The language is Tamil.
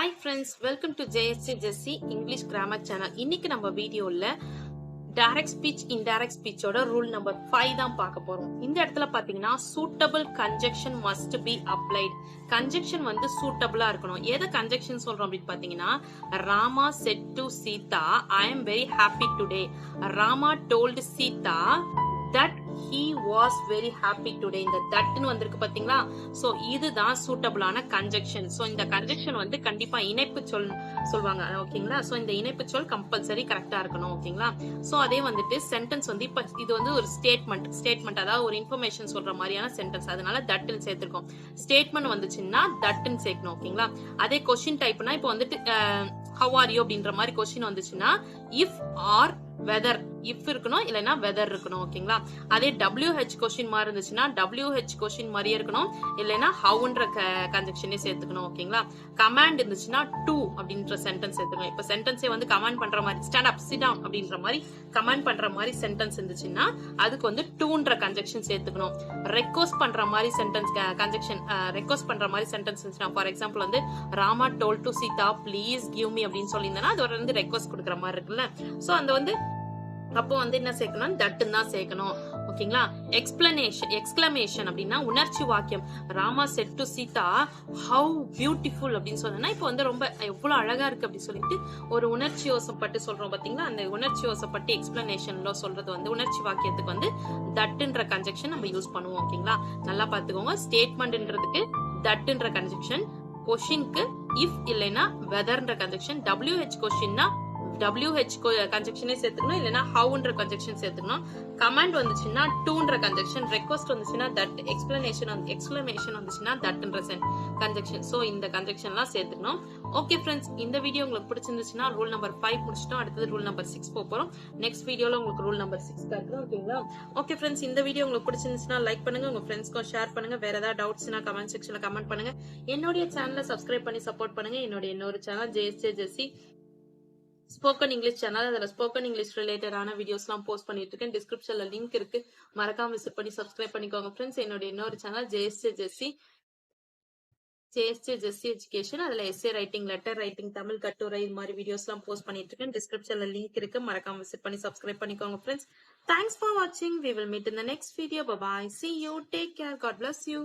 Hi friends, welcome to JSC Jessie English Grammar Channel. இன்னைக்கு நம்ம வீடியோல direct speech, indirect speech ஓட rule number 5 தான் பார்க்க போறோம். இந்த இடத்துல பாத்தீங்கன்னா suitable conjunction must be applied. Conjunction வந்து suitable-ஆ இருக்கணும். எதை conjunction சொல்றோம் அப்படின்னு பாத்தீங்கன்னா Rama said to Sita, I am very happy today. Rama told Sita that he was very happy today. இந்த தட்னு வந்திருக்கு பாத்தீங்களா? சோ இதுதான் சூட்டபிளான கன்ஜெக்ஷன். சோ இந்த கன்ஜெக்ஷன் வந்து கண்டிப்பா இணைப்பு சொல் சொல்வாங்க, ஓகேங்களா? சோ இந்த இணைப்பு சொல் கம்பல்சரி கரெக்டா இருக்கணும், ஓகேங்களா? சோ அதே வந்துட்டு சென்டென்ஸ் வந்து இப்ப இது வந்து ஒரு ஸ்டேட்மெண்ட் அதாவது ஒரு இன்ஃபர்மேஷன் சொல்ற மாதிரியான சென்டென்ஸ், அதனால தட்னு சேர்த்திருக்கோம். ஸ்டேட்மெண்ட் வந்துச்சுன்னா தட்னு சேர்க்கணும், ஓகேங்களா? அதே கொஸ்டின் டைப்னா இப்போ வந்துட்டு how are you அப்படின்ற மாதிரி கொஸ்டின் வந்துச்சுன்னா if or whether, if இருக்கணும் இல்லனா whether இருக்கணும், ஓகேங்களா? அதே WH கொஸ்டின் மாதிரி இருந்துச்சுன்னா WH கொஸ்டின் மாதிரியே இருக்கணும், இல்லனா howன்ற கன்ஜெக்ஷனே சேர்த்துக்கணும், ஓகேங்களா? கமாண்ட் இருந்துச்சுன்னா to அப்படின்ற சென்டென்ஸ் சேர்த்துக்கணும். இப்ப சென்டென்ஸே வந்து கமாண்ட் பண்ற மாதிரி ஸ்டாண்ட் அப் சிட் டவுன் அப்படின்ற மாதிரி கமாண்ட் பண்ற மாதிரி சென்டென்ஸ் இருந்துச்சுன்னா அதுக்கு வந்து toன்ற கன்ஜெக்ஷன் சேர்த்துக்கணும். ரெக்வெஸ்ட் பண்ற மாதிரி சென்டென்ஸ் கன்ஜெக்ஷன் ரெக்வெஸ்ட் பண்ற மாதிரி சென்டென்ஸ் இருந்துச்சுன்னா ஃபார் எக்ஸாம்பிள் வந்து Rama told to Sita please give me அப்படின்னு சொல்லியிருந்தேன்னா அது வந்து ரெக்வெஸ்ட் கொடுக்குற மாதிரி இருக்குல்ல. சோ அந்த வந்து அப்போ வந்து என்ன சேர்க்கணும், தட்டுன்னு தான் சேர்க்கணும், ஓகேங்களா? எக்ஸ்கிளமேஷன் அப்படின்னா உணர்ச்சி வாக்கியம். Rama said to Sita how beautiful அப்படின்னு சொன்னா இப்போ வந்து ரொம்ப எவ்வளவு அழகா இருக்கு அப்படின்னு சொல்லிட்டு ஒரு உணர்ச்சி யோசப்பட்டு சொல்றோம் பாத்தீங்களா? அந்த உணர்ச்சி யோசப்பட்டு எக்ஸ்பிளனேஷன்ல சொல்றது வந்து உணர்ச்சி வாக்கியத்துக்கு வந்து தட்டுன்ற கன்ஜெக்ஷன் நம்ம யூஸ் பண்ணுவோம், ஓகேங்களா? நல்லா பாத்துக்கோங்க. ஸ்டேட்மெண்ட்ன்றதுக்கு தட்டுன்ற கன்ஜெக்ஷன், கொஸ்டினுக்கு இஃப் இல்லைன்னா வெதர்ன்ற கன்ஜெக்ஷன், WH கொஸ்டின்னா WH கன்ஜெக்ஷனே சேர்த்துக்கணும், இல்லனா howன்ற கன்ஜெக்ஷன் சேர்த்துக்கணும். கமாண்ட் வந்துச்சுன்னா toன்ற கன்ஜெக்ஷன், ரெக்வெஸ்ட் வந்துச்சுன்னா that, எக்ஸ்கிளமேஷன் வந்துச்சுன்னா thatன்ற கன்ஜெக்ஷன். சோ இந்த கன்ஜெக்ஷன்லாம் சேர்த்துக்கணும். ஓகே ஃப்ரெண்ட்ஸ், இந்த வீடியோ உங்களுக்கு பிடிச்சிருந்துச்சுன்னா ரூல் நம்பர் 5 முடிச்சிட்டோம். அடுத்தது ரூல் நம்பர் 6 போறோம். நெக்ஸ்ட் வீடியோல உங்களுக்கு ரூல் நம்பர் 6 காட்டுறோம், ஓகேங்களா? ஓகே ஃப்ரெண்ட்ஸ், இந்த வீடியோ உங்களுக்கு பிடிச்சிருந்துச்சுன்னா லைக் பண்ணுங்க, உங்க ஃப்ரெண்ட்ஸ்க்கும் ஷேர் பண்ணுங்க. வேற ஏதாவது டவுட்ஸ்னா கமெண்ட் செக்ஷன்ல கமெண்ட் பண்ணுங்க. என்னோட சேனலை சப்ஸ்கிரைப் பண்ணி சப்போர்ட் பண்ணுங்க. என்னோட இன்னொரு channel JSJ Jessie spoken English channel, அதுல ஸ்போக்கன் இங்கிலீஷ் ரிலேட்டடான வீடியோஸ் எல்லாம் போஸ்ட் பண்ணிட்டு இருக்கேன். டிஸ்கிரிப்ஷன்ல லிங்க் இருக்கு, மறக்காம விசிட் பண்ணி சப்ஸ்கிரைப் பண்ணிக்கோங்க ஃப்ரெண்ட்ஸ். என்னோட இன்னொரு சேனல் JSJ Jessie எஜுகேஷன், அதுல S A writing, letter writing, Tamil கட்டுரை, இது மாதிரி வீடியோஸ் எல்லாம் போஸ்ட் பண்ணிட்டு இருக்கேன். டிஸ்கிரிப்ஷன்ல லிங்க் இருக்கு, மறக்காம விசிட் பண்ணி சப்ஸ்கிரைப் பண்ணிக்கோங்க ஃப்ரெண்ட்ஸ். தேங்க்ஸ் ஃபார் வாட்சிங். We will meet in the next video. Bye bye. See you. Take care. God bless you.